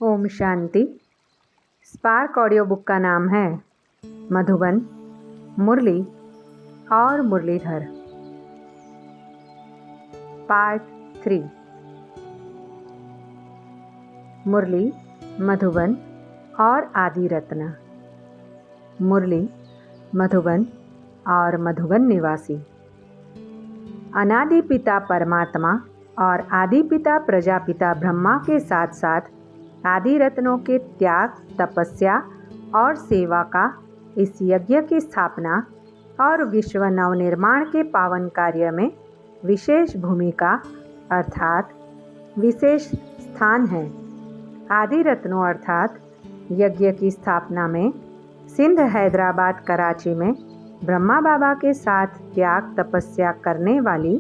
Om Shanti. Spark audio book का नाम है मधुबन, मुरली और मुरलीधर, पार्ट 3। मुरली, मधुबन और आदि रत्न। मुरली, मधुबन और मधुबन निवासी। अनादि पिता परमात्मा और आदि पिता प्रजापिता ब्रह्मा के साथ साथ आदि रत्नों के त्याग, तपस्या और सेवा का इस यज्ञ की स्थापना और विश्व नवनिर्माण के पावन कार्य में विशेष भूमिका अर्थात विशेष स्थान है। आदि रत्नों अर्थात यज्ञ की स्थापना में सिंध, हैदराबाद, कराची में ब्रह्मा बाबा के साथ त्याग तपस्या करने वाली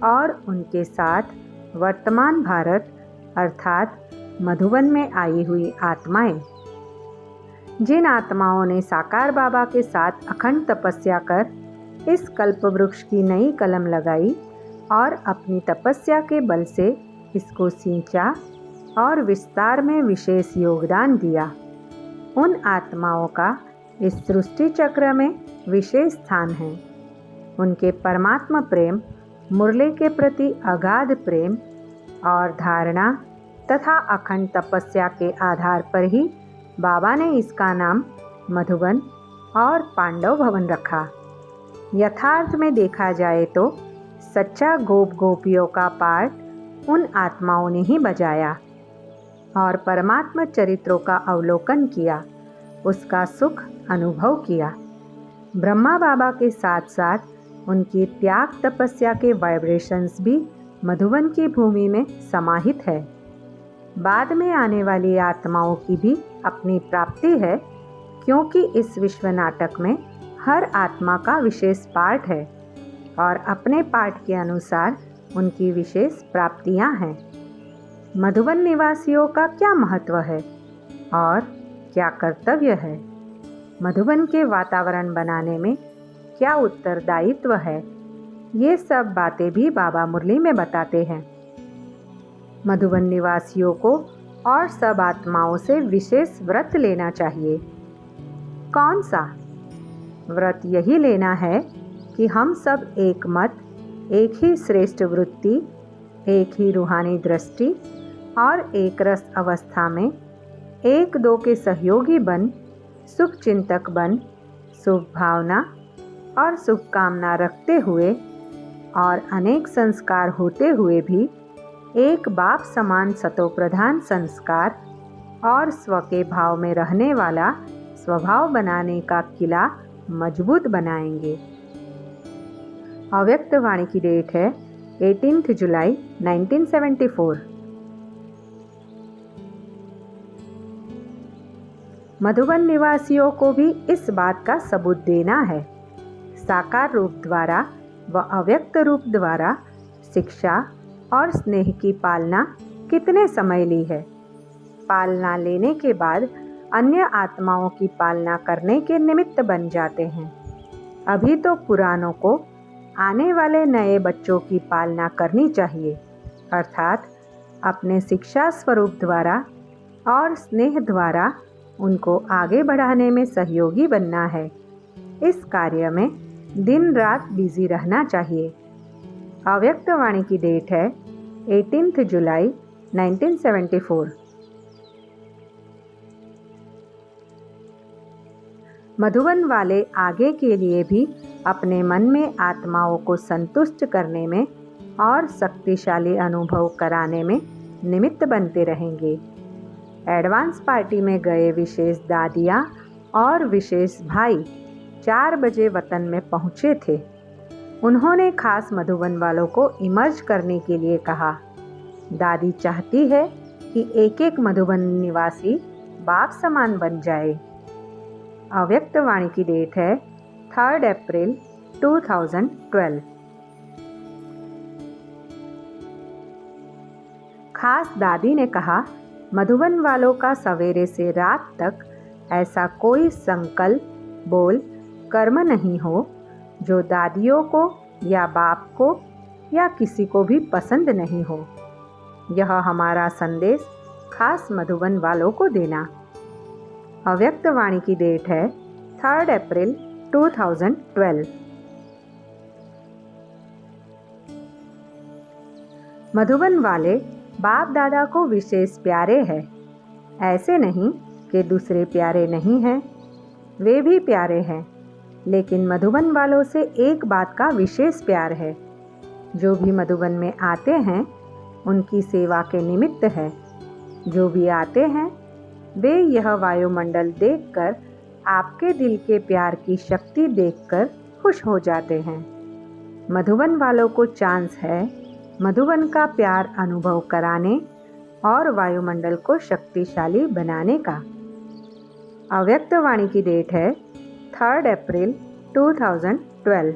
और उनके साथ वर्तमान भारत अर्थात मधुबन में आई हुई आत्माएं। जिन आत्माओं ने साकार बाबा के साथ अखंड तपस्या कर इस कल्प वृक्ष की नई कलम लगाई और अपनी तपस्या के बल से इसको सींचा और विस्तार में विशेष योगदान दिया, उन आत्माओं का इस सृष्टि चक्र में विशेष स्थान है। उनके परमात्मा प्रेम, मुरली के प्रति अगाध प्रेम और धारणा तथा अखंड तपस्या के आधार पर ही बाबा ने इसका नाम मधुबन और पांडव भवन रखा। यथार्थ में देखा जाए तो सच्चा गोप गोपियों का पाठ उन आत्माओं ने ही बजाया और परमात्मा चरित्रों का अवलोकन किया, उसका सुख अनुभव किया। ब्रह्मा बाबा के साथ साथ उनकी त्याग तपस्या के वाइब्रेशंस भी मधुबन की भूमि में समाहित है। बाद में आने वाली आत्माओं की भी अपनी प्राप्ति है, क्योंकि इस विश्व नाटक में हर आत्मा का विशेष पार्ट है और अपने पार्ट के अनुसार उनकी विशेष प्राप्तियां हैं। मधुबन निवासियों का क्या महत्व है और क्या कर्तव्य है? मधुबन के वातावरण बनाने में क्या उत्तरदायित्व है? ये सब बातें भी बाबा मुरली में बताते हैं। मधुबन निवासियों को और सब आत्माओं से विशेष व्रत लेना चाहिए। कौन सा व्रत? यही लेना है कि हम सब एक मत, एक ही श्रेष्ठ वृत्ति, एक ही रूहानी दृष्टि और एक रस अवस्था में एक दो के सहयोगी बन, शुभ चिंतक बन, शुभ भावना और शुभकामना रखते हुए और अनेक संस्कार होते हुए भी एक बाप समान सतोप्रधान संस्कार और स्व के भाव में रहने वाला स्वभाव बनाने का किला मजबूत बनाएंगे। अव्यक्त वाणी की डेट है 18 जुलाई 1974। मधुबन निवासियों को भी इस बात का सबूत देना है। साकार रूप द्वारा व अव्यक्त रूप द्वारा शिक्षा और स्नेह की पालना कितने समय ली है। पालना लेने के बाद अन्य आत्माओं की पालना करने के निमित्त बन जाते हैं। अभी तो पुरानों को आने वाले नए बच्चों की पालना करनी चाहिए, अर्थात अपने शिक्षा स्वरूप द्वारा और स्नेह द्वारा उनको आगे बढ़ाने में सहयोगी बनना है। इस कार्य में दिन रात बिजी रहना चाहिए। अव्यक्त वाणी की डेट है 18 जुलाई 1974। मधुबन वाले आगे के लिए भी अपने मन में आत्माओं को संतुष्ट करने में और शक्तिशाली अनुभव कराने में निमित्त बनते रहेंगे। एडवांस पार्टी में गए विशेष दादियाँ और विशेष भाई 4 बजे वतन में पहुँचे थे। उन्होंने खास मधुबन वालों को इमर्ज करने के लिए कहा। दादी चाहती है कि एक एक मधुबन निवासी बाप समान बन जाए। अव्यक्त वाणी की डेट है 3 अप्रैल 2012। खास दादी ने कहा, मधुबन वालों का सवेरे से रात तक ऐसा कोई संकल्प, बोल, कर्म नहीं हो जो दादियों को या बाप को या किसी को भी पसंद नहीं हो। यह हमारा संदेश खास मधुबन वालों को देना। अव्यक्त वाणी की डेट है 3 अप्रैल 2012। मधुबन वाले बाप दादा को विशेष प्यारे हैं। ऐसे नहीं कि दूसरे प्यारे नहीं हैं, वे भी प्यारे हैं, लेकिन मधुबन वालों से एक बात का विशेष प्यार है। जो भी मधुबन में आते हैं उनकी सेवा के निमित्त है। जो भी आते हैं वे यह वायुमंडल देखकर, आपके दिल के प्यार की शक्ति देखकर खुश हो जाते हैं। मधुबन वालों को चांस है मधुबन का प्यार अनुभव कराने और वायुमंडल को शक्तिशाली बनाने का। अव्यक्त वाणी की डेट है 3 अप्रैल 2012।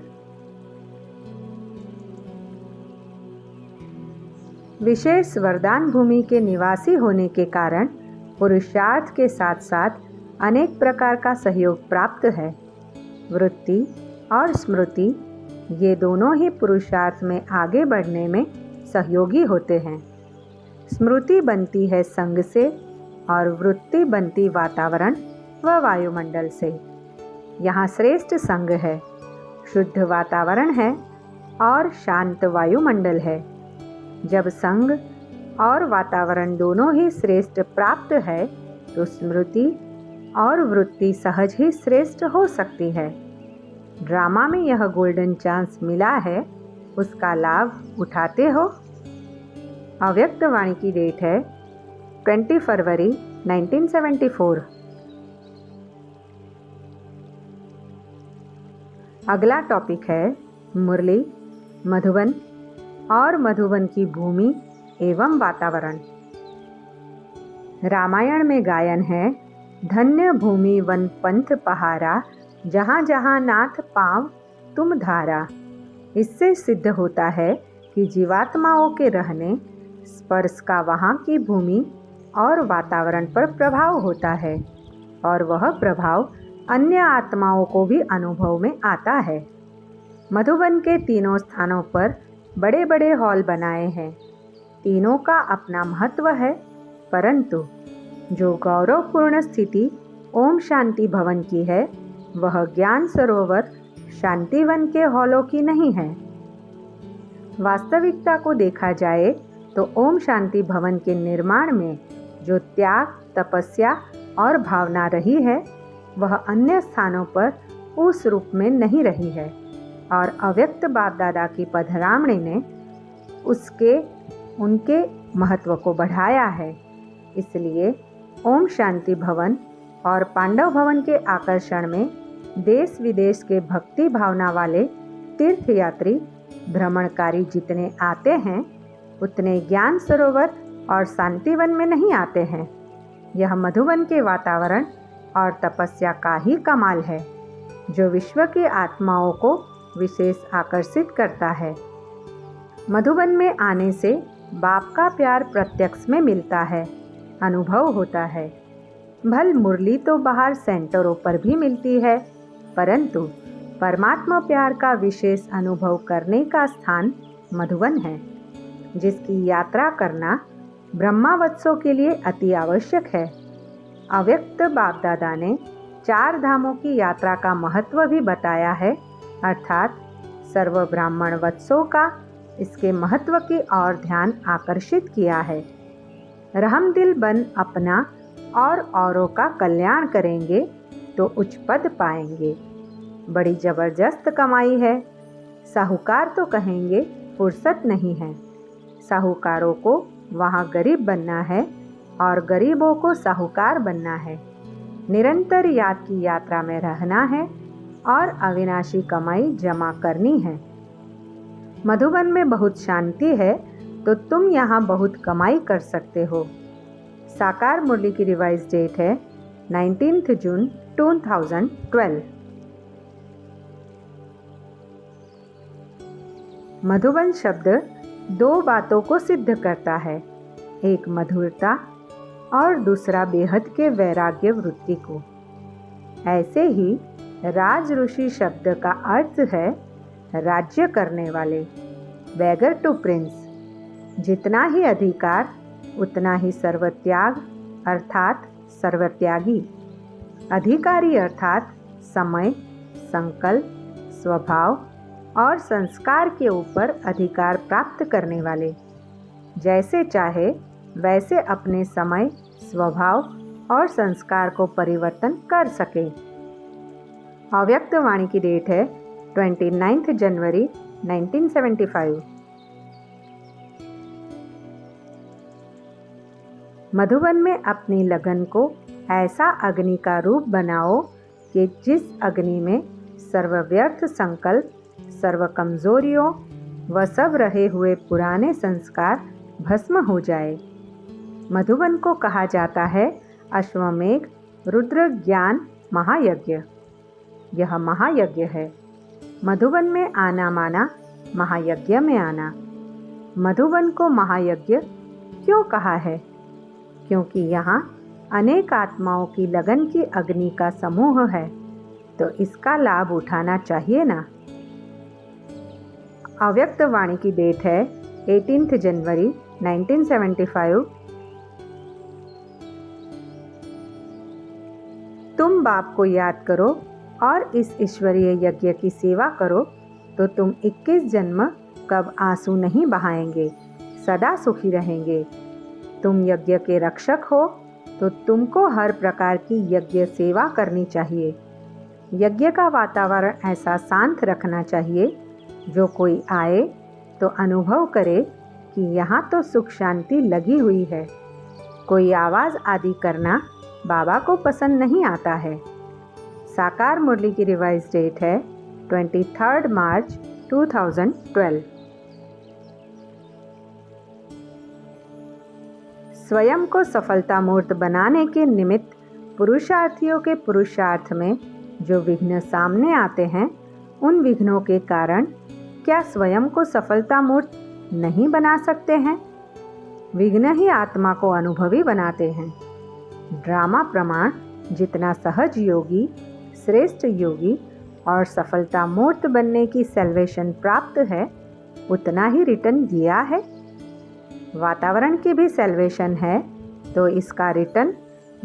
विशेष वरदान भूमि के निवासी होने के कारण पुरुषार्थ के साथ साथ अनेक प्रकार का सहयोग प्राप्त है। वृत्ति और स्मृति ये दोनों ही पुरुषार्थ में आगे बढ़ने में सहयोगी होते हैं। स्मृति बनती है संग से और वृत्ति बनती वातावरण व वायुमंडल से। यहाँ श्रेष्ठ संग है, शुद्ध वातावरण है और शांत वायुमंडल है। जब संग और वातावरण दोनों ही श्रेष्ठ प्राप्त है तो स्मृति और वृत्ति सहज ही श्रेष्ठ हो सकती है। ड्रामा में यह गोल्डन चांस मिला है, उसका लाभ उठाते हो। अव्यक्त वाणी की डेट है 20 फरवरी 1974। अगला टॉपिक है मुरली, मधुबन और मधुबन की भूमि एवं वातावरण। रामायण में गायन है, धन्य भूमि वन पंथ पहारा, जहाँ जहाँ नाथ पाँव तुम धारा। इससे सिद्ध होता है कि जीवात्माओं के रहने स्पर्श का वहाँ की भूमि और वातावरण पर प्रभाव होता है और वह प्रभाव अन्य आत्माओं को भी अनुभव में आता है। मधुबन के तीनों स्थानों पर बड़े बड़े हॉल बनाए हैं। तीनों का अपना महत्व है, परंतु जो गौरवपूर्ण स्थिति ओम शांति भवन की है वह ज्ञान सरोवर शांतिवन के हॉलों की नहीं है। वास्तविकता को देखा जाए तो ओम शांति भवन के निर्माण में जो त्याग, तपस्या और भावना रही है वह अन्य स्थानों पर उस रूप में नहीं रही है और अव्यक्त बाप दादा की पधरामणी ने उनके महत्व को बढ़ाया है। इसलिए ओम शांति भवन और पांडव भवन के आकर्षण में देश विदेश के भक्ति भावना वाले तीर्थयात्री भ्रमणकारी जितने आते हैं उतने ज्ञान सरोवर और शांतिवन में नहीं आते हैं। यह मधुबन के वातावरण और तपस्या का ही कमाल है जो विश्व की आत्माओं को विशेष आकर्षित करता है। मधुबन में आने से बाप का प्यार प्रत्यक्ष में मिलता है, अनुभव होता है। भल मुरली तो बाहर सेंटरों पर भी मिलती है, परंतु परमात्मा प्यार का विशेष अनुभव करने का स्थान मधुबन है, जिसकी यात्रा करना ब्रह्मावत्सों के लिए अति आवश्यक है। अव्यक्त बाप दादा ने 4 धामों की यात्रा का महत्व भी बताया है, अर्थात सर्व ब्राह्मण वत्सों का इसके महत्व की ओर ध्यान आकर्षित किया है। रहमदिल बन अपना और औरों का कल्याण करेंगे तो उच्च पद पाएंगे। बड़ी जबरदस्त कमाई है। साहूकार तो कहेंगे फुर्सत नहीं है। साहूकारों को वहाँ गरीब बनना है और गरीबों को साहूकार बनना है। निरंतर याद की यात्रा में रहना है और अविनाशी कमाई जमा करनी है। मधुबन में बहुत शांति है तो तुम यहाँ बहुत कमाई कर सकते हो। साकार मुरली की रिवाइज डेट है 19 जून 2012। मधुबन शब्द 2 बातों को सिद्ध करता है, एक मधुरता और दूसरा बेहद के वैराग्य वृत्ति को। ऐसे ही राज ऋषि शब्द का अर्थ है राज्य करने वाले, बैगर टू प्रिंस। जितना ही अधिकार उतना ही सर्वत्याग अर्थात सर्वत्यागी, अधिकारी अर्थात समय, संकल्प, स्वभाव और संस्कार के ऊपर अधिकार प्राप्त करने वाले, जैसे चाहे वैसे अपने समय, स्वभाव और संस्कार को परिवर्तन कर सके। अव्यक्त वाणी की डेट है 29 जनवरी 1975। मधुबन में अपनी लगन को ऐसा अग्नि का रूप बनाओ कि जिस अग्नि में सर्व व्यर्थ संकल्प, सर्व कमजोरियों व सब रहे हुए पुराने संस्कार भस्म हो जाए। मधुबन को कहा जाता है अश्वमेघ रुद्र ज्ञान महायज्ञ। यह महायज्ञ है। मधुबन में आना माना महायज्ञ में आना। मधुबन को महायज्ञ क्यों कहा है? क्योंकि यहाँ अनेक आत्माओं की लगन की अग्नि का समूह है, तो इसका लाभ उठाना चाहिए ना। अव्यक्त वाणी की डेट है 18 जनवरी 1975। तुम बाप को याद करो और इस ईश्वरीय यज्ञ की सेवा करो तो तुम 21 जन्म कब आंसू नहीं बहाएंगे, सदा सुखी रहेंगे। तुम यज्ञ के रक्षक हो तो तुमको हर प्रकार की यज्ञ सेवा करनी चाहिए। यज्ञ का वातावरण ऐसा शांत रखना चाहिए जो कोई आए तो अनुभव करे कि यहाँ तो सुख शांति लगी हुई है। कोई आवाज़ आदि करना बाबा को पसंद नहीं आता है। साकार मुरली की रिवाइज डेट है 23 मार्च 2012। स्वयं को सफलता मूर्त बनाने के निमित्त पुरुषार्थियों के पुरुषार्थ में जो विघ्न सामने आते हैं, उन विघ्नों के कारण क्या स्वयं को सफलता मूर्त नहीं बना सकते हैं? विघ्न ही आत्मा को अनुभवी बनाते हैं। ड्रामा प्रमाण जितना सहज योगी, श्रेष्ठ योगी और सफलता मूर्त बनने की सैल्वेशन प्राप्त है, उतना ही रिटर्न दिया है। वातावरण की भी सैल्वेशन है, तो इसका रिटर्न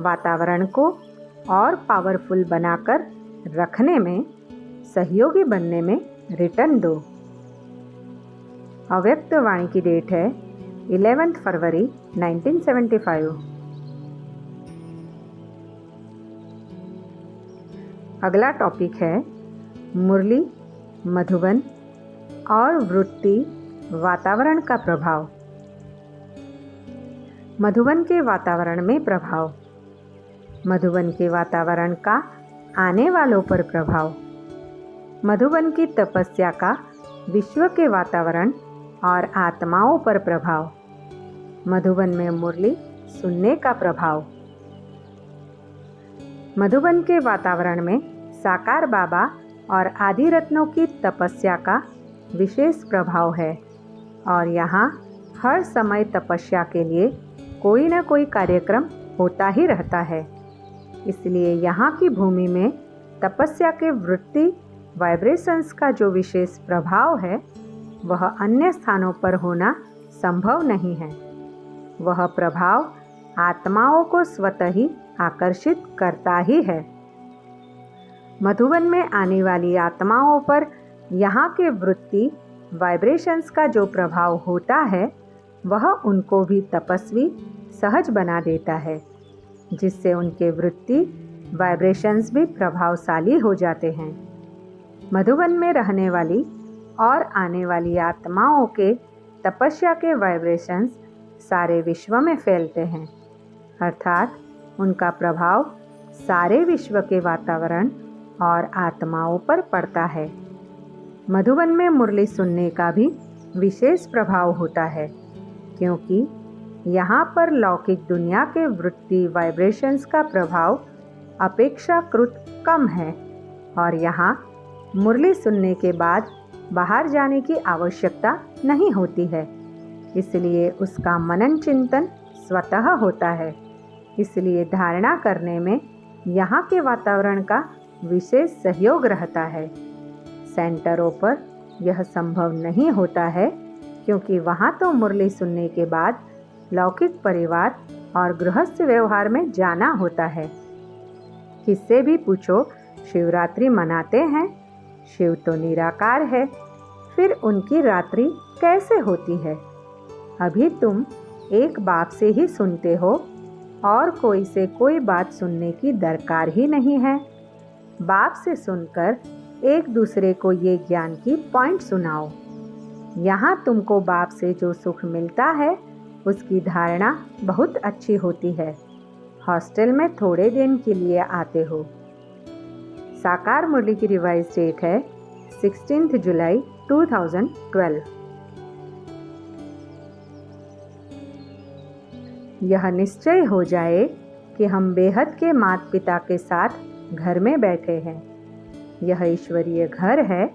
वातावरण को और पावरफुल बनाकर रखने में, सहयोगी बनने में रिटर्न दो। अव्यक्त वाणी की डेट है 11 फरवरी 1975। अगला टॉपिक है मुरली, मधुबन और वृत्ति वातावरण का प्रभाव। मधुबन के वातावरण में प्रभाव। मधुबन के वातावरण का आने वालों पर प्रभाव। मधुबन की तपस्या का विश्व के वातावरण और आत्माओं पर प्रभाव। मधुबन में मुरली सुनने का प्रभाव। मधुबन के वातावरण में साकार बाबा और आदि रत्नों की तपस्या का विशेष प्रभाव है और यहाँ हर समय तपस्या के लिए कोई न कोई कार्यक्रम होता ही रहता है। इसलिए यहाँ की भूमि में तपस्या के वृत्ति वाइब्रेशंस का जो विशेष प्रभाव है, वह अन्य स्थानों पर होना संभव नहीं है। वह प्रभाव आत्माओं को स्वतः ही आकर्षित करता ही है। मधुबन में आने वाली आत्माओं पर यहाँ के वृत्ति वाइब्रेशंस का जो प्रभाव होता है, वह उनको भी तपस्वी सहज बना देता है, जिससे उनके वृत्ति वाइब्रेशंस भी प्रभावशाली हो जाते हैं। मधुबन में रहने वाली और आने वाली आत्माओं के तपस्या के वाइब्रेशंस सारे विश्व में फैलते हैं, अर्थात उनका प्रभाव सारे विश्व के वातावरण और आत्माओं पर पड़ता है। मधुबन में मुरली सुनने का भी विशेष प्रभाव होता है, क्योंकि यहाँ पर लौकिक दुनिया के वृत्ति वाइब्रेशंस का प्रभाव अपेक्षाकृत कम है और यहाँ मुरली सुनने के बाद बाहर जाने की आवश्यकता नहीं होती है। इसलिए उसका मनन चिंतन स्वतः होता है। इसलिए धारणा करने में यहाँ के वातावरण का विशेष सहयोग रहता है। सेंटरों पर यह संभव नहीं होता है, क्योंकि वहाँ तो मुरली सुनने के बाद लौकिक परिवार और गृहस्थ व्यवहार में जाना होता है। किससे भी पूछो शिवरात्रि मनाते हैं? शिव तो निराकार है, फिर उनकी रात्रि कैसे होती है? अभी तुम एक बाप से ही सुनते हो और कोई से कोई बात सुनने की दरकार ही नहीं है। बाप से सुनकर एक दूसरे को ये ज्ञान की पॉइंट सुनाओ। यहाँ तुमको बाप से जो सुख मिलता है उसकी धारणा बहुत अच्छी होती है। हॉस्टल में थोड़े दिन के लिए आते हो। साकार मुरली की रिवाइज डेट है 16 जुलाई 2012। यह निश्चय हो जाए कि हम बेहद के माता पिता के साथ घर में बैठे हैं। यह ईश्वरीय घर है,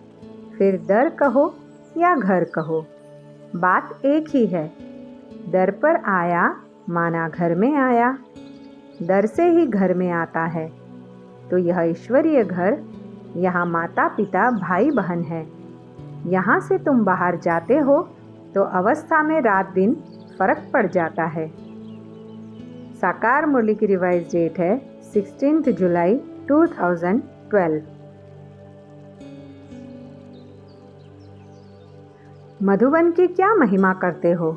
फिर दर कहो या घर कहो, बात एक ही है। दर पर आया माना घर में आया, दर से ही घर में आता है। तो यह ईश्वरीय घर, यहाँ माता पिता भाई बहन है। यहाँ से तुम बाहर जाते हो तो अवस्था में रात दिन फर्क पड़ जाता है। साकार मुरली की रिवाइज डेट है 16 जुलाई 2012। मधुबन की क्या महिमा करते हो?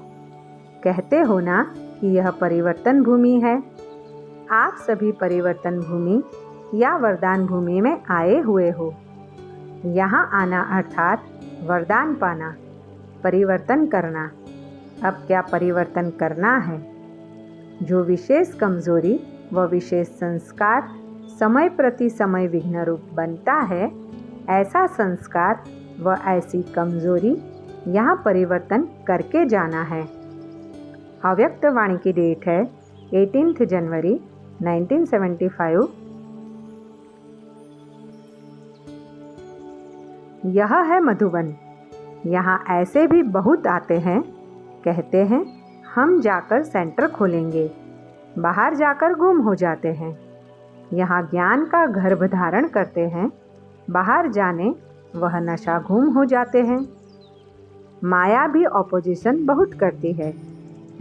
कहते हो ना कि यह परिवर्तन भूमि है। आप सभी परिवर्तन भूमि या वरदान भूमि में आए हुए हो। यहाँ आना अर्थात वरदान पाना, परिवर्तन करना। अब क्या परिवर्तन करना है? जो विशेष कमजोरी व विशेष संस्कार समय प्रति समय विघ्न रूप बनता है, ऐसा संस्कार व ऐसी कमजोरी यहाँ परिवर्तन करके जाना है। अव्यक्त वाणी की डेट है 18 जनवरी 1975। यह है मधुबन। यहाँ ऐसे भी बहुत आते हैं, कहते हैं हम जाकर सेंटर खोलेंगे, बाहर जाकर गुम हो जाते हैं। यहाँ ज्ञान का गर्भ धारण करते हैं, बाहर जाने वह नशा घूम हो जाते हैं। माया भी ऑपोजिशन बहुत करती है।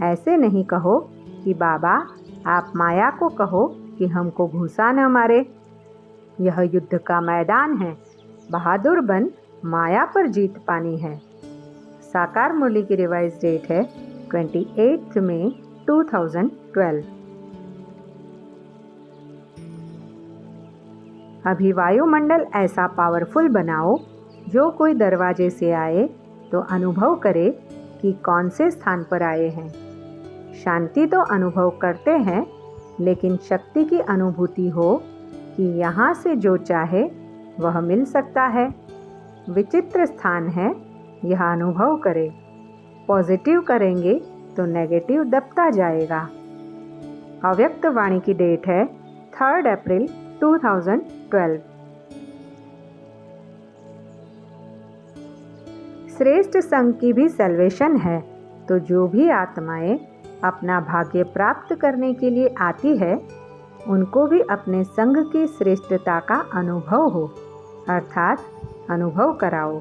ऐसे नहीं कहो कि बाबा आप माया को कहो कि हमको घुसा न मारे। यह युद्ध का मैदान है, बहादुर बन माया पर जीत पानी है। साकार मुरली की रिवाइज डेट है 28 मई 2012। अभी वायुमंडल ऐसा पावरफुल बनाओ, जो कोई दरवाजे से आए तो अनुभव करे कि कौन से स्थान पर आए हैं। शांति तो अनुभव करते हैं, लेकिन शक्ति की अनुभूति हो कि यहाँ से जो चाहे वह मिल सकता है। विचित्र स्थान है, यह अनुभव करें। पॉजिटिव करेंगे तो नेगेटिव दबता जाएगा। अव्यक्त वाणी की डेट है 3 अप्रैल 2012। श्रेष्ठ संघ की भी सैल्वेशन है, तो जो भी आत्माएं अपना भाग्य प्राप्त करने के लिए आती है, उनको भी अपने संघ की श्रेष्ठता का अनुभव हो, अर्थात अनुभव कराओ।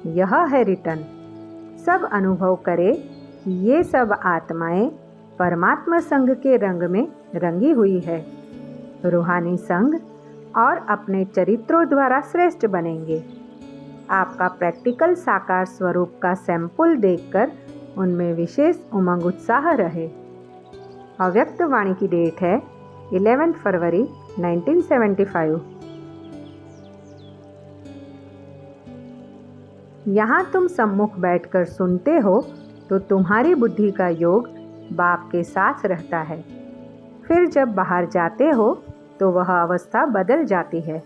यह है रिटर्न। सब अनुभव करे कि ये सब आत्माएं परमात्मा संघ के रंग में रंगी हुई है। रूहानी संघ और अपने चरित्रों द्वारा श्रेष्ठ बनेंगे। आपका प्रैक्टिकल साकार स्वरूप का सैंपल देखकर उनमें विशेष उमंग उत्साह रहे। अव्यक्त वाणी की डेट है 11 फरवरी 1975। यहाँ तुम सम्मुख बैठकर सुनते हो तो तुम्हारी बुद्धि का योग बाप के साथ रहता है। फिर जब बाहर जाते हो तो वह अवस्था बदल जाती है।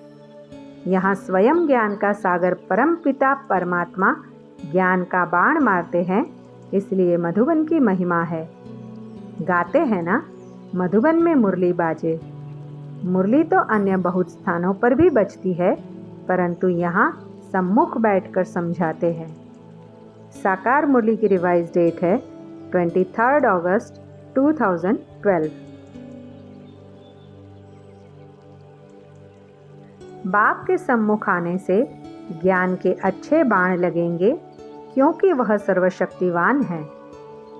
यहाँ स्वयं ज्ञान का सागर परम पिता परमात्मा ज्ञान का बाण मारते हैं, इसलिए मधुबन की महिमा है। गाते हैं ना, मधुबन में मुरली बाजे। मुरली तो अन्य बहुत स्थानों पर भी बजती है, परंतु यहाँ सम्मुख बैठकर समझाते हैं। साकार मुरली की रिवाइज डेट है 23 अगस्त 2012। बाप के सम्मुख आने से ज्ञान के अच्छे बाण लगेंगे, क्योंकि वह सर्वशक्तिवान है।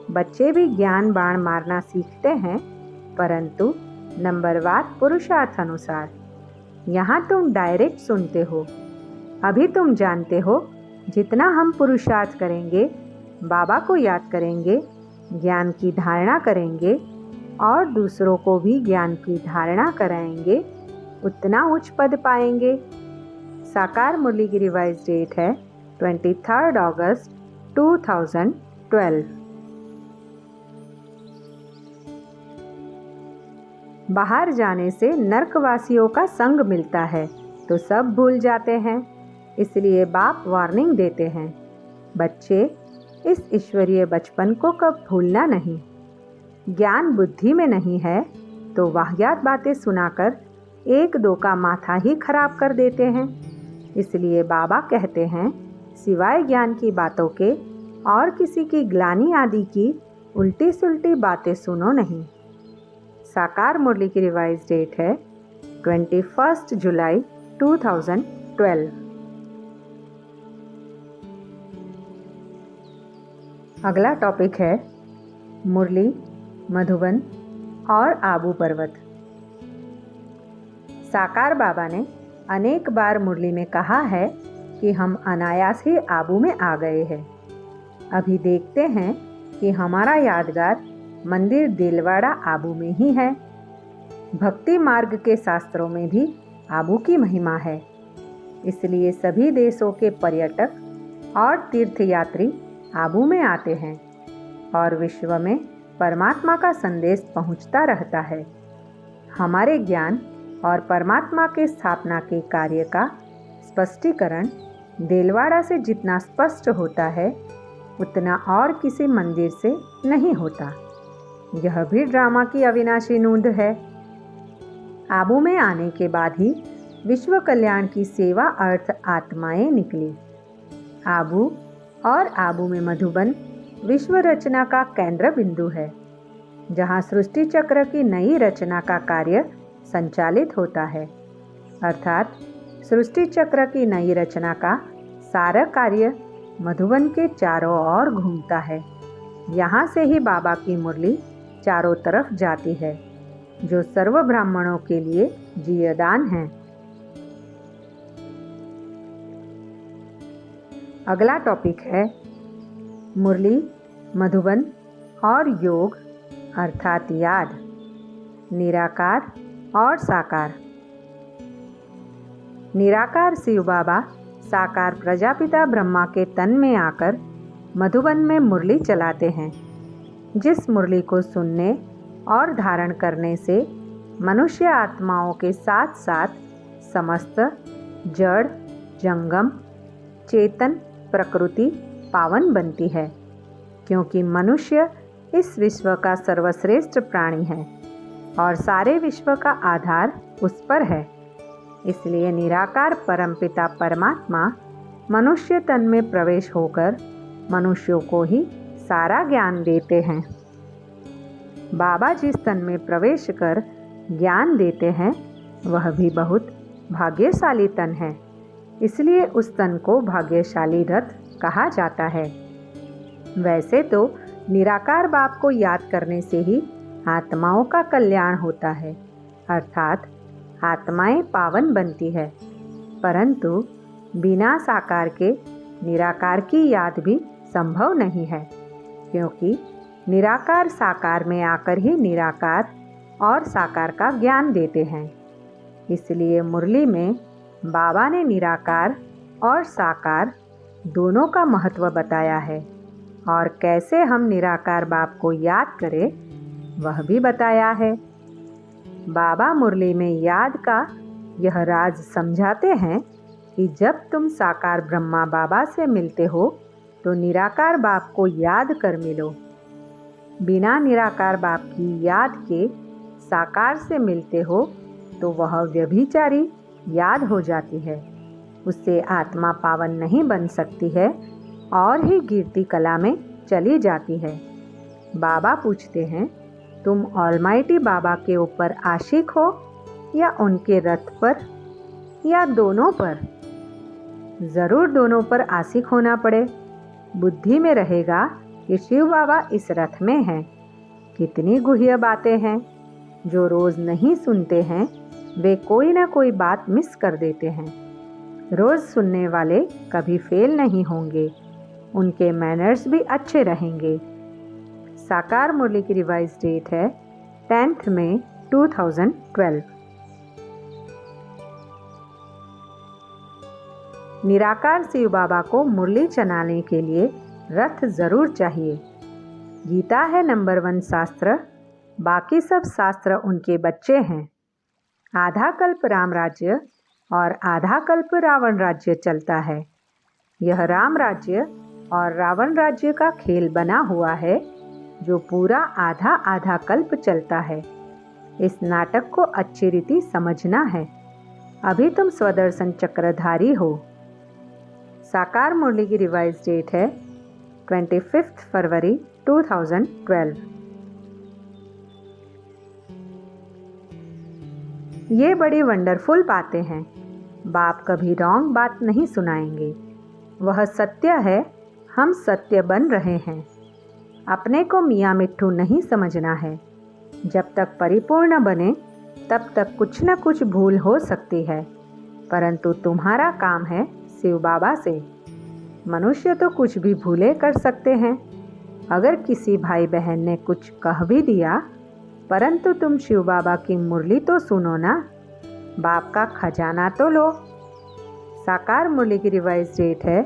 बच्चे भी ज्ञान बाण मारना सीखते हैं, परंतु नंबरवार पुरुषार्थ अनुसार। यहाँ तुम डायरेक्ट सुनते हो। अभी तुम जानते हो, जितना हम पुरुषार्थ करेंगे, बाबा को याद करेंगे, ज्ञान की धारणा करेंगे और दूसरों को भी ज्ञान की धारणा कराएंगे, उतना उच्च पद पाएंगे। साकार मुरली की रिवाइज डेट है 23 अगस्त 2012। बाहर जाने से नरकवासियों का संग मिलता है तो सब भूल जाते हैं, इसलिए बाप वार्निंग देते हैं, बच्चे इस ईश्वरीय बचपन को कब भूलना नहीं। ज्ञान बुद्धि में नहीं है तो वाहियात बातें सुनाकर एक दो का माथा ही खराब कर देते हैं। इसलिए बाबा कहते हैं, सिवाय ज्ञान की बातों के और किसी की ग्लानि आदि की उल्टी सुल्टी बातें सुनो नहीं। साकार मुरली की रिवाइज डेट है 21 जुलाई 2012। अगला टॉपिक है मुरली, मधुबन और आबू पर्वत। साकार बाबा ने अनेक बार मुरली में कहा है कि हम अनायास ही आबू में आ गए हैं। अभी देखते हैं कि हमारा यादगार मंदिर दिलवाड़ा आबू में ही है। भक्ति मार्ग के शास्त्रों में भी आबू की महिमा है, इसलिए सभी देशों के पर्यटक और तीर्थयात्री आबू में आते हैं और विश्व में परमात्मा का संदेश पहुंचता रहता है। हमारे ज्ञान और परमात्मा के स्थापना के कार्य का स्पष्टीकरण दिलवाड़ा से जितना स्पष्ट होता है, उतना और किसी मंदिर से नहीं होता। यह भी ड्रामा की अविनाशी नूंद है। आबू में आने के बाद ही विश्व कल्याण की सेवा अर्थ आत्माएं निकली। आबू और आबू में मधुबन विश्व रचना का केंद्र बिंदु है, जहां सृष्टि चक्र की नई रचना का कार्य संचालित होता है। अर्थात सृष्टि चक्र की नई रचना का सारा कार्य मधुबन के चारों ओर घूमता है। यहाँ से ही बाबा की मुरली चारों तरफ जाती है, जो सर्व ब्राह्मणों के लिए जीयदान है। अगला टॉपिक है मुरली, मधुबन और योग अर्थात याद, निराकार और साकार। निराकार शिव बाबा साकार प्रजापिता ब्रह्मा के तन में आकर मधुबन में मुरली चलाते हैं, जिस मुरली को सुनने और धारण करने से मनुष्य आत्माओं के साथ साथ समस्त जड़, जंगम, चेतन प्रकृति पावन बनती है, क्योंकि मनुष्य इस विश्व का सर्वश्रेष्ठ प्राणी है और सारे विश्व का आधार उस पर है। इसलिए निराकार परमपिता परमात्मा मनुष्य तन में प्रवेश होकर मनुष्यों को ही सारा ज्ञान देते हैं। बाबा जिस तन में प्रवेश कर ज्ञान देते हैं, वह भी बहुत भाग्यशाली तन है, इसलिए उस तन को भाग्यशाली रथ कहा जाता है। वैसे तो निराकार बाप को याद करने से ही आत्माओं का कल्याण होता है, अर्थात आत्माएं पावन बनती है, परंतु बिना साकार के निराकार की याद भी संभव नहीं है, क्योंकि निराकार साकार में आकर ही निराकार और साकार का ज्ञान देते हैं। इसलिए मुरली में बाबा ने निराकार और साकार दोनों का महत्व बताया है और कैसे हम निराकार बाप को याद करें वह भी बताया है। बाबा मुरली में याद का यह राज समझाते हैं कि जब तुम साकार ब्रह्मा बाबा से मिलते हो तो निराकार बाप को याद कर मिलो। बिना निराकार बाप की याद के साकार से मिलते हो तो वह व्यभिचारी याद हो जाती है, उससे आत्मा पावन नहीं बन सकती है और ही गिरती कला में चली जाती है। बाबा पूछते हैं, तुम ऑलमाइटी बाबा के ऊपर आशिक हो या उनके रथ पर या दोनों पर? जरूर दोनों पर आशिक होना पड़े। बुद्धि में रहेगा कि शिव बाबा इस रथ में हैं। कितनी गुह्य बातें हैं जो रोज नहीं सुनते हैं, वे कोई ना कोई बात मिस कर देते हैं। रोज सुनने वाले कभी फेल नहीं होंगे, उनके मैनर्स भी अच्छे रहेंगे। साकार मुरली की रिवाइज डेट है 10 मई 2012। निराकार शिव बाबा को मुरली चलाने के लिए रथ जरूर चाहिए। गीता है नंबर 1 शास्त्र, बाकी सब शास्त्र उनके बच्चे हैं। आधा कल्प राम राज्य और आधा कल्प रावण राज्य चलता है। यह राम राज्य और रावण राज्य का खेल बना हुआ है जो पूरा आधा आधा कल्प चलता है। इस नाटक को अच्छी रीति समझना है। अभी तुम स्वदर्शन चक्रधारी हो। साकार मुरली की रिवाइज डेट है 25 फरवरी 2012। ये बड़ी वंडरफुल बातें हैं। बाप कभी रॉन्ग बात नहीं सुनाएंगे। वह सत्य है, हम सत्य बन रहे हैं। अपने को मियाँ मिट्ठू नहीं समझना है। जब तक परिपूर्ण बने तब तक कुछ न कुछ भूल हो सकती है, परंतु तुम्हारा काम है शिव बाबा से। मनुष्य तो कुछ भी भूले कर सकते हैं। अगर किसी भाई बहन ने कुछ कह भी दिया, परंतु तुम शिव बाबा की मुरली तो सुनो ना, बाप का खजाना तो लो। साकार मुरली की रिवाइज डेट है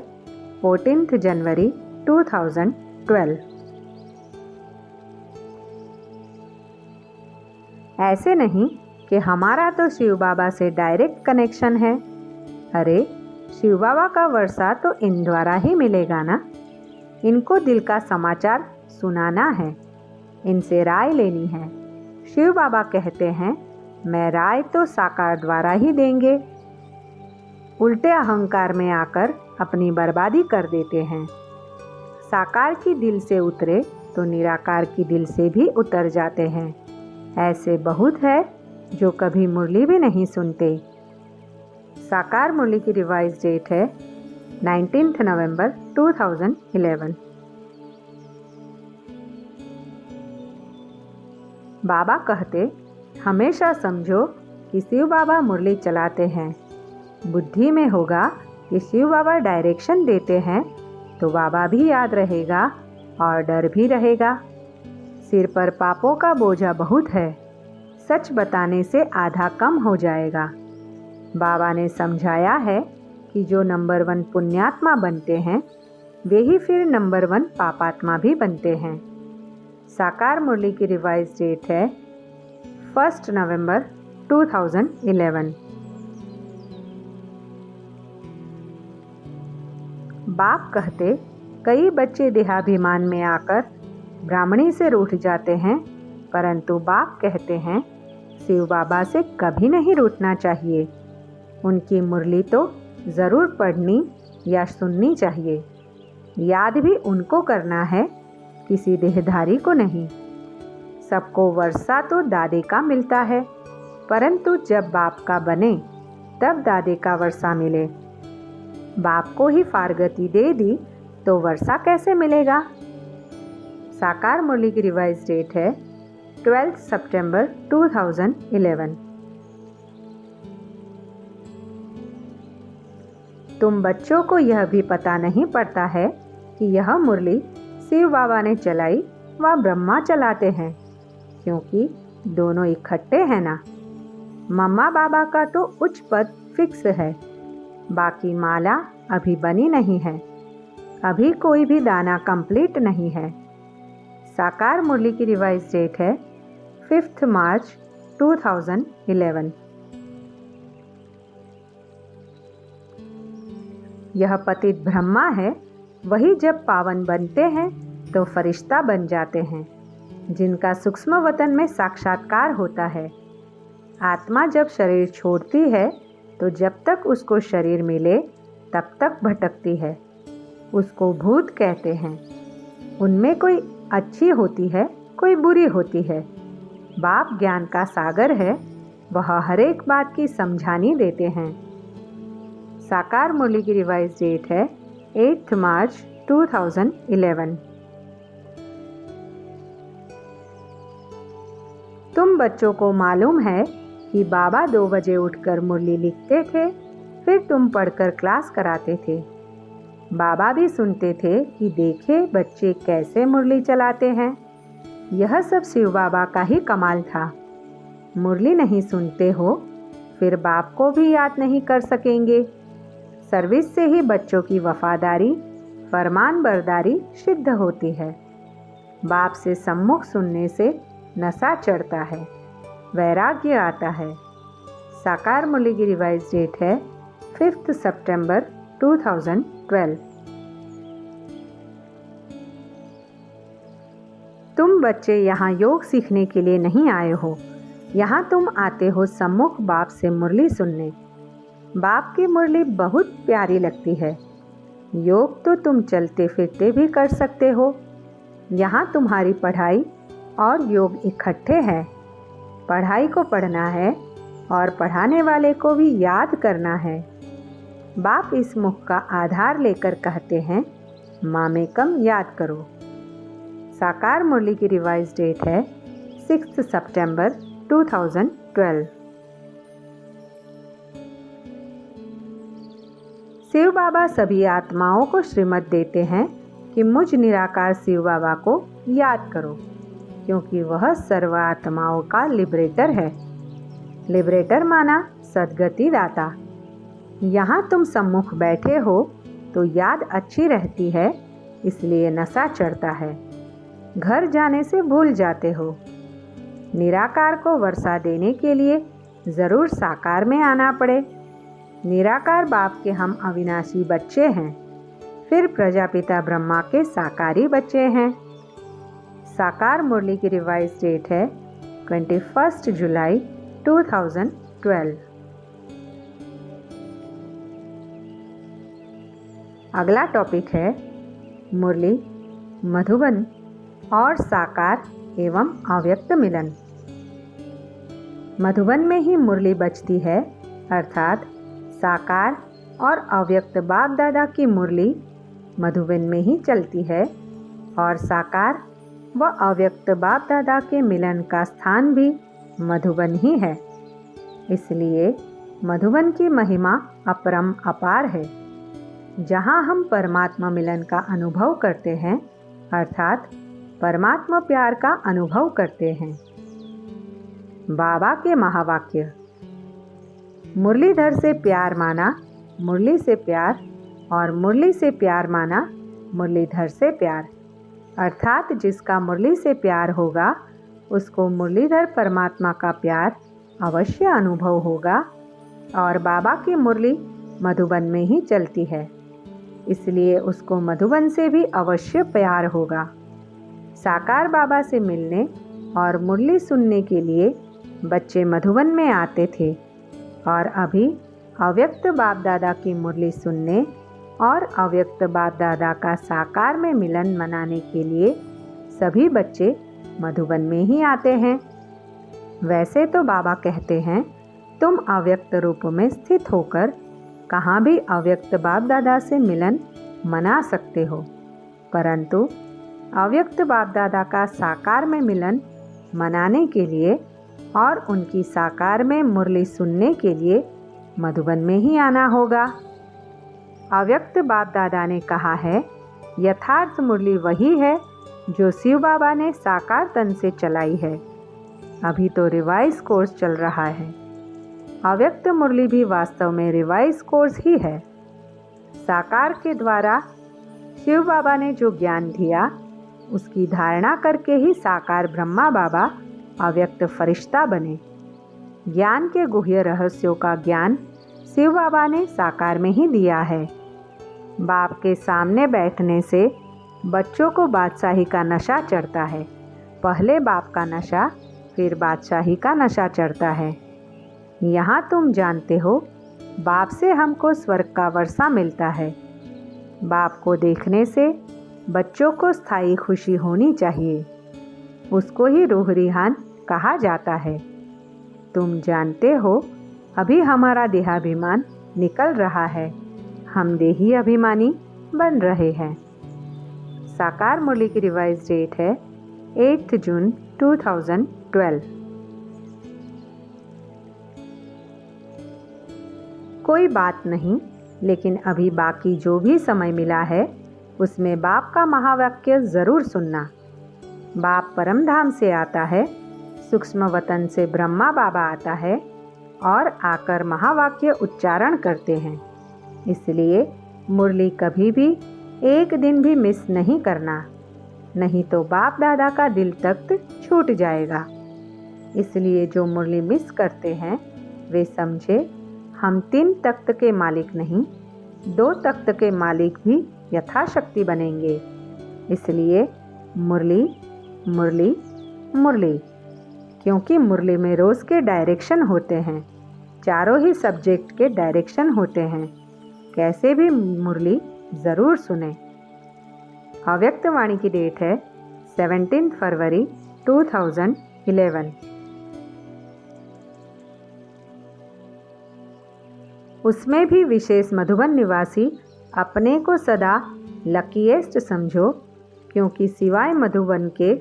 14 जनवरी 2012। ऐसे नहीं कि हमारा तो शिव बाबा से डायरेक्ट कनेक्शन है। अरे शिव बाबा का वर्षा तो इन द्वारा ही मिलेगा ना। इनको दिल का समाचार सुनाना है, इनसे राय लेनी है। शिव बाबा कहते हैं मैं राय तो साकार द्वारा ही देंगे। उल्टे अहंकार में आकर अपनी बर्बादी कर देते हैं। साकार की दिल से उतरे तो निराकार की दिल से भी उतर जाते हैं। ऐसे बहुत है जो कभी मुरली भी नहीं सुनते। साकार मुरली की रिवाइज डेट है 19 नवंबर 2011। बाबा कहते हमेशा समझो कि शिव बाबा मुरली चलाते हैं। बुद्धि में होगा कि शिव बाबा डायरेक्शन देते हैं तो बाबा भी याद रहेगा और डर भी रहेगा। सिर पर पापों का बोझा बहुत है, सच बताने से आधा कम हो जाएगा। बाबा ने समझाया है कि जो नंबर 1 पुण्यात्मा बनते हैं वे ही फिर नंबर 1 पापात्मा भी बनते हैं। साकार मुरली की रिवाइज डेट है 1 नवंबर 2011। बाप कहते कई बच्चे देहाभिमान में आकर ब्राह्मणी से रूठ जाते हैं, परंतु बाप कहते हैं शिव बाबा से कभी नहीं रूठना चाहिए। उनकी मुरली तो ज़रूर पढ़नी या सुननी चाहिए। याद भी उनको करना है, किसी देहधारी को नहीं। सबको वर्षा तो दादे का मिलता है, परंतु जब बाप का बने तब दादे का वर्षा मिले। बाप को ही फारगती दे दी तो वर्षा कैसे मिलेगा। साकार मुरली की रिवाइज डेट है 12 सितंबर 2011। तुम बच्चों को यह भी पता नहीं पड़ता है कि यह मुरली शिव बाबा ने चलाई व ब्रह्मा चलाते हैं, क्योंकि दोनों इकट्ठे हैं ना। मम्मा बाबा का तो उच्च पद फिक्स है, बाकी माला अभी बनी नहीं है। अभी कोई भी दाना कंप्लीट नहीं है। साकार मुरली की रिवाइज डेट है 5 मार्च 2011। यह पतित ब्रह्मा है, वही जब पावन बनते हैं तो फरिश्ता बन जाते हैं, जिनका सूक्ष्म वतन में साक्षात्कार होता है। आत्मा जब शरीर छोड़ती है तो जब तक उसको शरीर मिले तब तक भटकती है। उसको भूत कहते हैं। उनमें कोई अच्छी होती है, कोई बुरी होती है। बाप ज्ञान का सागर है, वह हर एक बात की समझानी देते हैं। साकार मुरली की रिवाइज डेट है 8 मार्च 2011। बच्चों को मालूम है कि बाबा 2 बजे उठकर मुरली लिखते थे, फिर तुम पढ़कर क्लास कराते थे। बाबा भी सुनते थे कि देखे बच्चे कैसे मुरली चलाते हैं। यह सब शिव बाबा का ही कमाल था। मुरली नहीं सुनते हो, फिर बाप को भी याद नहीं कर सकेंगे। सर्विस से ही बच्चों की वफादारी, फरमान बरदारी सिद्ध होती है। बाप से सम्मुख सुनने से नशा चढ़ता है, वैराग्य आता है। साकार मुरली की रिवाइज डेट है 5 सितंबर 2012। तुम बच्चे यहाँ योग सीखने के लिए नहीं आए हो, यहाँ तुम आते हो सम्मुख बाप से मुरली सुनने। बाप की मुरली बहुत प्यारी लगती है। योग तो तुम चलते फिरते भी कर सकते हो। यहाँ तुम्हारी पढ़ाई और योग इकट्ठे हैं। पढ़ाई को पढ़ना है और पढ़ाने वाले को भी याद करना है। बाप इस मुख का आधार लेकर कहते हैं, मामेकम याद करो। साकार मुरली की रिवाइज डेट है 6 सितंबर 2012। शिव बाबा सभी आत्माओं को श्रीमत देते हैं कि मुझ निराकार शिव बाबा को याद करो, क्योंकि वह सर्व आत्माओं का लिबरेटर है। लिबरेटर माना सद्गति दाता। यहाँ तुम सम्मुख बैठे हो तो याद अच्छी रहती है, इसलिए नशा चढ़ता है। घर जाने से भूल जाते हो। निराकार को वर्षा देने के लिए ज़रूर साकार में आना पड़े। निराकार बाप के हम अविनाशी बच्चे हैं, फिर प्रजापिता ब्रह्मा के साकारी बच्चे हैं। साकार मुरली की रिवाइज डेट है 21 जुलाई 2012। अगला टॉपिक है मुरली, मधुबन और साकार एवं अव्यक्त मिलन। मधुबन में ही मुरली बजती है, अर्थात साकार और अव्यक्त बाप दादा की मुरली मधुबन में ही चलती है और साकार व अव्यक्त बाप दादा के मिलन का स्थान भी मधुबन ही है। इसलिए मधुबन की महिमा अपरम अपार है। जहाँ हम परमात्मा मिलन का अनुभव करते हैं, अर्थात परमात्मा प्यार का अनुभव करते हैं। बाबा के महावाक्य। मुरलीधर से प्यार माना मुरली से प्यार, और मुरली से प्यार माना मुरलीधर से प्यार। अर्थात जिसका मुरली से प्यार होगा उसको मुरलीधर परमात्मा का प्यार अवश्य अनुभव होगा। और बाबा की मुरली मधुबन में ही चलती है, इसलिए उसको मधुबन से भी अवश्य प्यार होगा। साकार बाबा से मिलने और मुरली सुनने के लिए बच्चे मधुबन में आते थे, और अभी अव्यक्त बाप दादा की मुरली सुनने और अव्यक्त बाप दादा का साकार में मिलन मनाने के लिए सभी बच्चे मधुबन में ही आते हैं। वैसे तो बाबा कहते हैं तुम अव्यक्त रूप में स्थित होकर कहाँ भी अव्यक्त बाप दादा से मिलन मना सकते हो, परंतु अव्यक्त बाप दादा का साकार में मिलन मनाने के लिए और उनकी साकार में मुरली सुनने के लिए मधुबन में ही आना होगा। अव्यक्त बाप दादा ने कहा है, यथार्थ मुरली वही है जो शिव बाबा ने साकार तन से चलाई है। अभी तो रिवाइज कोर्स चल रहा है। अव्यक्त मुरली भी वास्तव में रिवाइज कोर्स ही है। साकार के द्वारा शिव बाबा ने जो ज्ञान दिया उसकी धारणा करके ही साकार ब्रह्मा बाबा अव्यक्त फरिश्ता बने। ज्ञान के गुह्य रहस्यों का ज्ञान शिव बाबा ने साकार में ही दिया है। बाप के सामने बैठने से बच्चों को बादशाही का नशा चढ़ता है। पहले बाप का नशा, फिर बादशाही का नशा चढ़ता है। यहाँ तुम जानते हो, बाप से हमको स्वर्ग का वर्षा मिलता है। बाप को देखने से बच्चों को स्थायी खुशी होनी चाहिए, उसको ही रूह रिहान कहा जाता है। तुम जानते हो, अभी हमारा देहाभिमान निकल रहा है, हम देही अभिमानी बन रहे हैं। साकार मुरली की रिवाइज डेट है 8 जून 2012। कोई बात नहीं, लेकिन अभी बाकी जो भी समय मिला है उसमें बाप का महावाक्य ज़रूर सुनना। बाप परमधाम से आता है, सूक्ष्म वतन से ब्रह्मा बाबा आता है और आकर महावाक्य उच्चारण करते हैं। इसलिए मुरली कभी भी एक दिन भी मिस नहीं करना, नहीं तो बाप दादा का दिल तख्त छूट जाएगा। इसलिए जो मुरली मिस करते हैं वे समझे हम 3 तख्त के मालिक नहीं, 2 तख्त के मालिक भी यथाशक्ति बनेंगे। इसलिए मुरली मुरली मुरली, क्योंकि मुरली में रोज़ के डायरेक्शन होते हैं, चारों ही सब्जेक्ट के डायरेक्शन होते हैं। कैसे भी मुरली ज़रूर सुने। अव्यक्त वाणी की डेट है 17 फरवरी 2011। उसमें भी विशेष मधुबन निवासी अपने को सदा लकीएस्ट समझो, क्योंकि सिवाय मधुबन के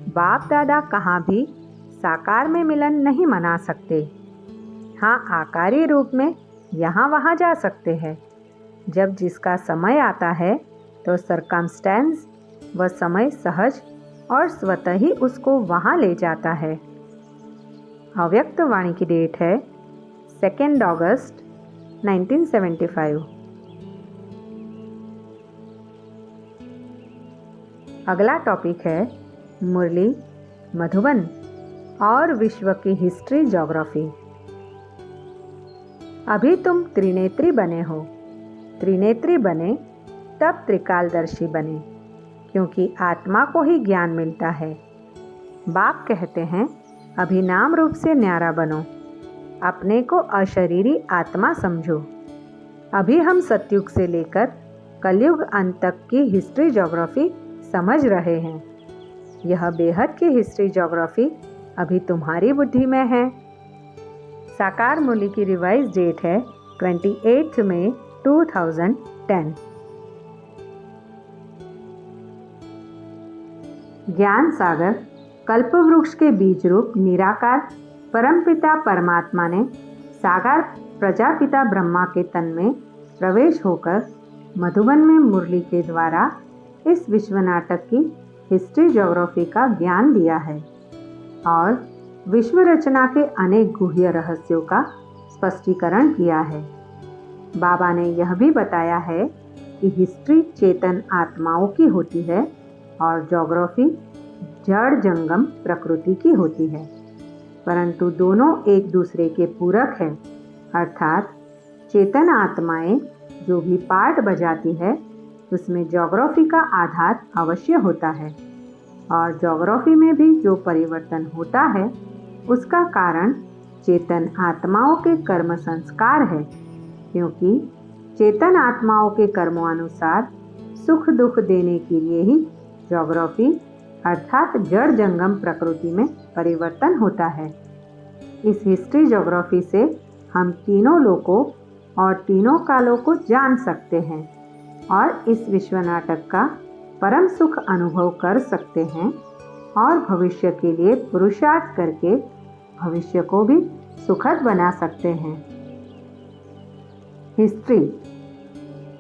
बाप दादा कहाँ भी साकार में मिलन नहीं मना सकते। हाँ, आकारी रूप में यहाँ वहाँ जा सकते हैं। जब जिसका समय आता है तो सरकमस्टेंस व समय सहज और स्वतः ही उसको वहाँ ले जाता है। अव्यक्त वाणी की डेट है 2 अगस्त 1975। अगला टॉपिक है मुरली, मधुबन और विश्व की हिस्ट्री ज्योग्राफी। अभी तुम त्रिनेत्री बने हो। त्रिनेत्री बने तब त्रिकालदर्शी बने, क्योंकि आत्मा को ही ज्ञान मिलता है। बाप कहते हैं अभी नाम रूप से न्यारा बनो, अपने को अशरीरी आत्मा समझो। अभी हम सतयुग से लेकर कलयुग अंत तक की हिस्ट्री ज्योग्राफी समझ रहे हैं। यह बेहद की हिस्ट्री ज्योग्राफी अभी तुम्हारी बुद्धि में है। साकार मुरली की रिवाइज डेट है 28 मई 2010। ज्ञान सागर कल्पवृक्ष के बीज रूप निराकार परमपिता परमात्मा ने साकार प्रजापिता ब्रह्मा के तन में प्रवेश होकर मधुबन में मुरली के द्वारा इस विश्व नाटक की हिस्ट्री ज्योग्राफी का ज्ञान दिया है और विश्व रचना के अनेक गुह्य रहस्यों का स्पष्टीकरण किया है। बाबा ने यह भी बताया है कि हिस्ट्री चेतन आत्माओं की होती है और ज्योग्राफी जड़ जंगम प्रकृति की होती है, परंतु दोनों एक दूसरे के पूरक है। अर्थात चेतन आत्माएं जो भी पार्ट बजाती है उसमें ज्योग्राफी का आधार अवश्य होता है और ज्योग्राफी में भी जो परिवर्तन होता है उसका कारण चेतन आत्माओं के कर्म संस्कार है, क्योंकि चेतन आत्माओं के कर्मानुसार सुख दुख देने के लिए ही ज्योग्राफी अर्थात जड़ जंगम प्रकृति में परिवर्तन होता है। इस हिस्ट्री ज्योग्राफी से हम तीनों लोकों और तीनों कालों को जान सकते हैं और इस विश्व नाटक का परम सुख अनुभव कर सकते हैं और भविष्य के लिए पुरुषार्थ करके भविष्य को भी सुखद बना सकते हैं। हिस्ट्री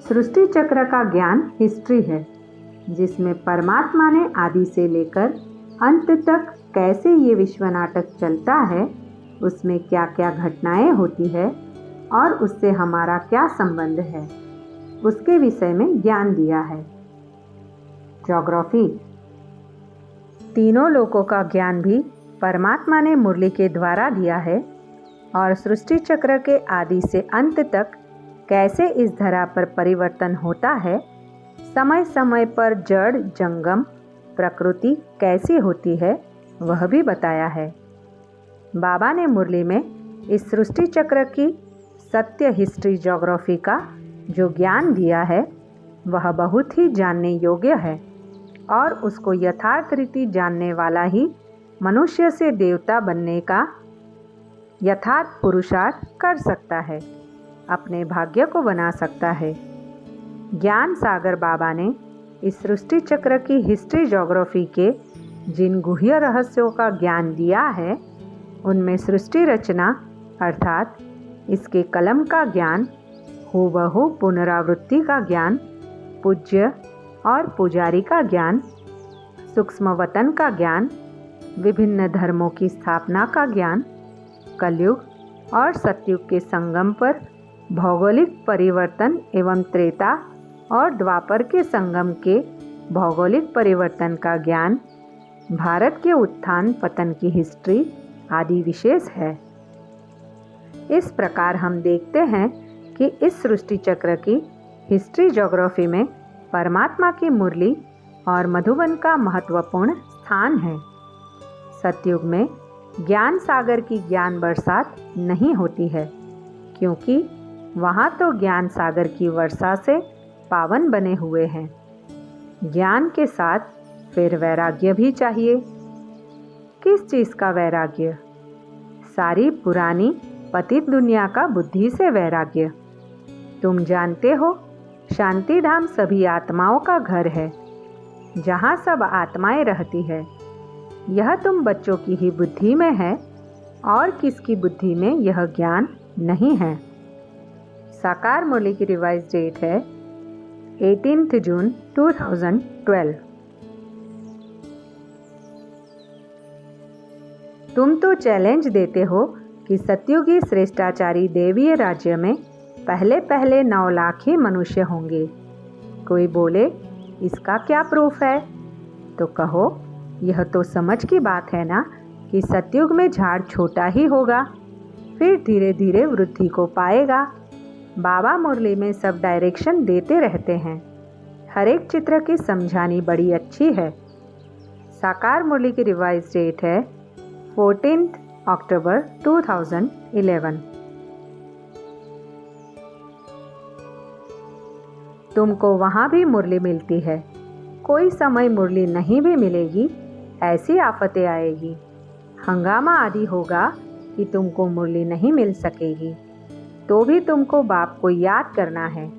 सृष्टि चक्र का ज्ञान हिस्ट्री है, जिसमें परमात्मा ने आदि से लेकर अंत तक कैसे ये विश्व नाटक चलता है, उसमें क्या क्या घटनाएं होती है और उससे हमारा क्या संबंध है, उसके विषय में ज्ञान दिया है। ज्योग्राफी तीनों लोकों का ज्ञान भी परमात्मा ने मुरली के द्वारा दिया है और सृष्टि चक्र के आदि से अंत तक कैसे इस धरा पर परिवर्तन होता है, समय समय पर जड़ जंगम प्रकृति कैसी होती है, वह भी बताया है। बाबा ने मुरली में इस सृष्टि चक्र की सत्य हिस्ट्री ज्योग्राफी का जो ज्ञान दिया है वह बहुत ही जानने योग्य है और उसको यथार्थ रीति जानने वाला ही मनुष्य से देवता बनने का यथार्थ पुरुषार्थ कर सकता है, अपने भाग्य को बना सकता है। ज्ञान सागर बाबा ने इस सृष्टि चक्र की हिस्ट्री ज्योग्राफी के जिन गुह्य रहस्यों का ज्ञान दिया है उनमें सृष्टि रचना अर्थात इसके कलम का ज्ञान हूबहू पुनरावृत्ति का ज्ञान, पूज्य और पुजारी का ज्ञान, सूक्ष्म वतन का ज्ञान, विभिन्न धर्मों की स्थापना का ज्ञान, कलयुग और सतयुग के संगम पर भौगोलिक परिवर्तन एवं त्रेता और द्वापर के संगम के भौगोलिक परिवर्तन का ज्ञान, भारत के उत्थान पतन की हिस्ट्री आदि विशेष है। इस प्रकार हम देखते हैं कि इस सृष्टि चक्र की हिस्ट्री ज्योग्राफी में परमात्मा की मुरली और मधुबन का महत्वपूर्ण स्थान है। सतयुग में ज्ञान सागर की ज्ञान बरसात नहीं होती है, क्योंकि वहाँ तो ज्ञान सागर की वर्षा से पावन बने हुए हैं। ज्ञान के साथ फिर वैराग्य भी चाहिए। किस चीज़ का वैराग्य? सारी पुरानी पतित दुनिया का बुद्धि से वैराग्य। तुम जानते हो, शांति धाम सभी आत्माओं का घर है, जहाँ सब आत्माएं रहती है। यह तुम बच्चों की ही बुद्धि में है और किसकी बुद्धि में यह ज्ञान नहीं है। साकार मुरली की रिवाइज डेट है 18 जून 2012। तुम तो चैलेंज देते हो कि सतयुगी श्रेष्ठाचारी देवीय राज्य में पहले पहले 9 लाख ही मनुष्य होंगे। कोई बोले इसका क्या प्रूफ है? तो कहो, यह तो समझ की बात है ना कि सतयुग में झाड़ छोटा ही होगा, फिर धीरे धीरे वृद्धि को पाएगा। बाबा मुरली में सब डायरेक्शन देते रहते हैं। हर एक चित्र की समझानी बड़ी अच्छी है। साकार मुरली की रिवाइज डेट है 14 अक्टूबर 2011। तुमको वहाँ भी मुरली मिलती है, कोई समय मुरली नहीं भी मिलेगी। ऐसी आफतें आएगी, हंगामा आदि होगा कि तुमको मुरली नहीं मिल सकेगी। तो भी तुमको बाप को याद करना है।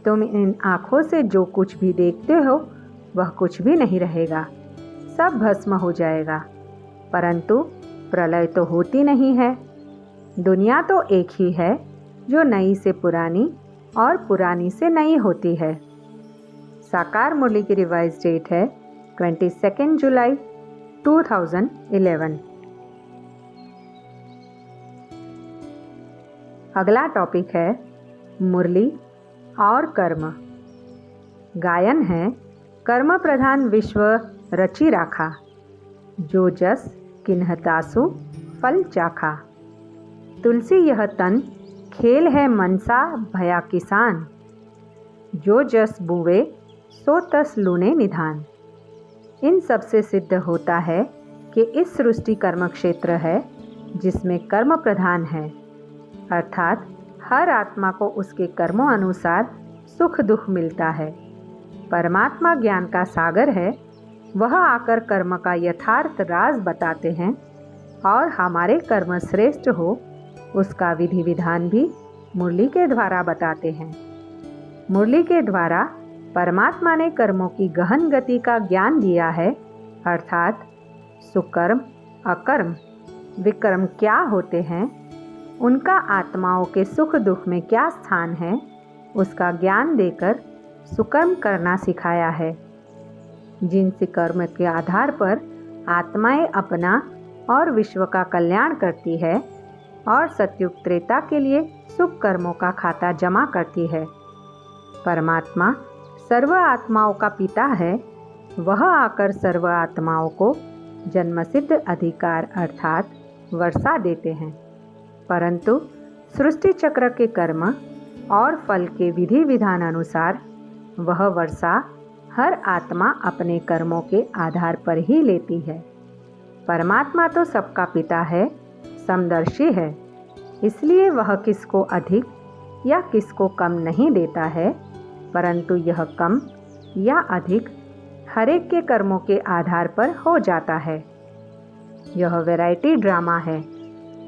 तुम इन आँखों से जो कुछ भी देखते हो वह कुछ भी नहीं रहेगा, सब भस्म हो जाएगा। परंतु प्रलय तो होती नहीं है। दुनिया तो एक ही है, जो नई से पुरानी और पुरानी से नई होती है। साकार मुरली की रिवाइज डेट है 22 जुलाई 2011। अगला टॉपिक है मुरली और कर्म। गायन है कर्म प्रधान विश्व रची राखा, जो जस किन्हतासु फल चाखा। तुलसी यह तन खेल है मनसा भया किसान, जो जस बुवे सो तस लूने निधान। इन सब से सिद्ध होता है कि इस सृष्टि कर्म क्षेत्र है जिसमें कर्म प्रधान है, अर्थात हर आत्मा को उसके कर्मों अनुसार सुख दुख मिलता है। परमात्मा ज्ञान का सागर है, वह आकर कर्म का यथार्थ राज बताते हैं और हमारे कर्म श्रेष्ठ हो उसका विधि विधान भी मुरली के द्वारा बताते हैं। मुरली के द्वारा परमात्मा ने कर्मों की गहन गति का ज्ञान दिया है, अर्थात सुकर्म अकर्म विकर्म क्या होते हैं, उनका आत्माओं के सुख दुख में क्या स्थान है, उसका ज्ञान देकर सुकर्म करना सिखाया है। जिनसे कर्म के आधार पर आत्माएं अपना और विश्व का कल्याण करती है और सतयुग त्रेता के लिए शुभ कर्मों का खाता जमा करती है। परमात्मा सर्व आत्माओं का पिता है, वह आकर सर्व आत्माओं को जन्मसिद्ध अधिकार अर्थात वर्षा देते हैं। परंतु सृष्टि चक्र के कर्म और फल के विधि विधान अनुसार वह वर्षा हर आत्मा अपने कर्मों के आधार पर ही लेती है। परमात्मा तो सबका पिता है, समदर्शी है, इसलिए वह किसको अधिक या किसको कम नहीं देता है, परंतु यह कम या अधिक हर एक के कर्मों के आधार पर हो जाता है। यह वैरायटी ड्रामा है,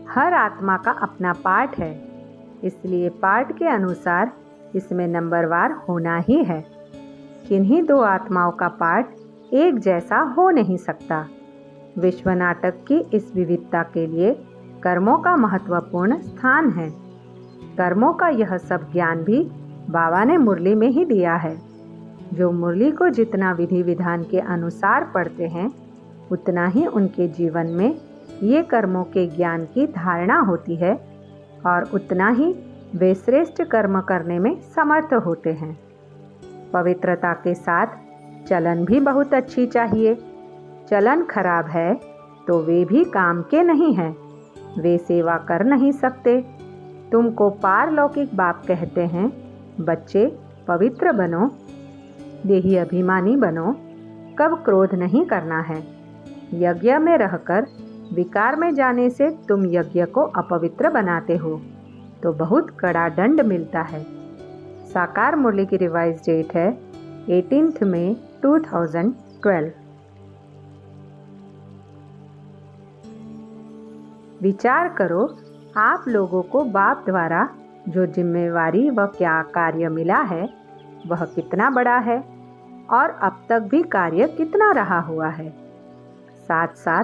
हर आत्मा का अपना पार्ट है, इसलिए पार्ट के अनुसार इसमें नंबरवार होना ही है। किन्हीं दो आत्माओं का पार्ट एक जैसा हो नहीं सकता। विश्व नाटक की इस विविधता के लिए कर्मों का महत्वपूर्ण स्थान है। कर्मों का यह सब ज्ञान भी बाबा ने मुरली में ही दिया है। जो मुरली को जितना विधि विधान के अनुसार पढ़ते हैं उतना ही उनके जीवन में ये कर्मों के ज्ञान की धारणा होती है और उतना ही वे श्रेष्ठ कर्म करने में समर्थ होते हैं। पवित्रता के साथ चलन भी बहुत अच्छी चाहिए। चलन खराब है तो वे भी काम के नहीं हैं, वे सेवा कर नहीं सकते। तुमको पारलौकिक बाप कहते हैं, बच्चे पवित्र बनो, देही अभिमानी बनो, कब क्रोध नहीं करना है। यज्ञ में रहकर विकार में जाने से तुम यज्ञ को अपवित्र बनाते हो तो बहुत कड़ा दंड मिलता है। साकार मुरली की रिवाइज डेट है 18 मई 2012। विचार करो, आप लोगों को बाप द्वारा जो जिम्मेवारी व क्या कार्य मिला है वह कितना बड़ा है और अब तक भी कार्य कितना रहा हुआ है। साथ साथ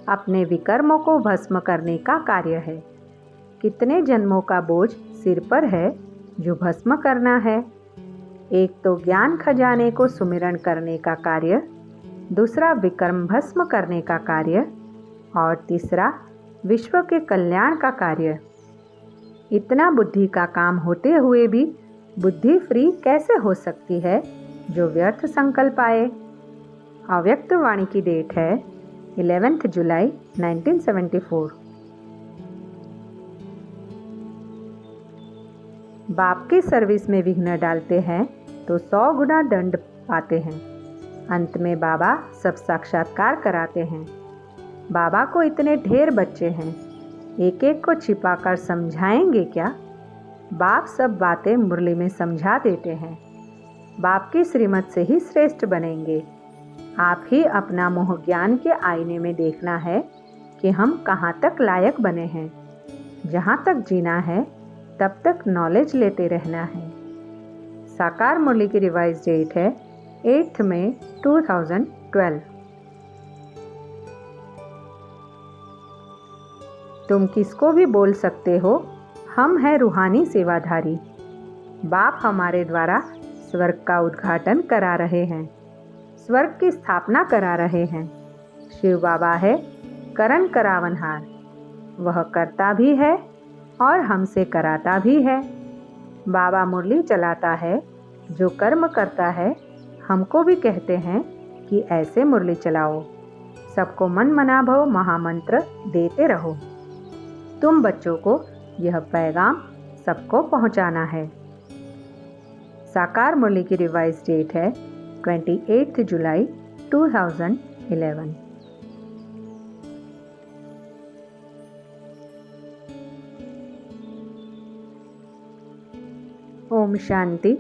अपने विकर्मों को भस्म करने का कार्य है। कितने जन्मों का बोझ सिर पर है जो भस्म करना है। एक तो ज्ञान खजाने को सुमिरन करने का कार्य, दूसरा विकर्म भस्म करने का कार्य और तीसरा विश्व के कल्याण का कार्य। इतना बुद्धि का काम होते हुए भी बुद्धि फ्री कैसे हो सकती है जो व्यर्थ संकल्प आए। अव्यक्त वाणी की डेट है 11 जुलाई 1974। बाप की सर्विस में विघ्न डालते हैं तो 100 गुना दंड पाते हैं। अंत में बाबा सब साक्षात्कार कराते हैं। बाबा को इतने ढेर बच्चे हैं, एक एक को छिपाकर समझाएंगे क्या? बाप सब बातें मुरली में समझा देते हैं। बाप की श्रीमत से ही श्रेष्ठ बनेंगे। आप ही अपना मोह ज्ञान के आईने में देखना है कि हम कहाँ तक लायक बने हैं। जहाँ तक जीना है तब तक नॉलेज लेते रहना है। साकार मुरली की रिवाइज डेट है 8 मई 2012। तुम किसको भी बोल सकते हो, हम हैं रूहानी सेवाधारी। बाप हमारे द्वारा स्वर्ग का उद्घाटन करा रहे हैं, स्वर्ग की स्थापना करा रहे हैं। शिव बाबा है करण करावनहार, वह करता भी है और हमसे कराता भी है। बाबा मुरली चलाता है, जो कर्म करता है हमको भी कहते हैं कि ऐसे मुरली चलाओ। सबको मन मना भव महामंत्र देते रहो। तुम बच्चों को यह पैगाम सबको पहुंचाना है। साकार मुरली की रिवाइज डेट है 28 जुलाई 2011। ओम शांति।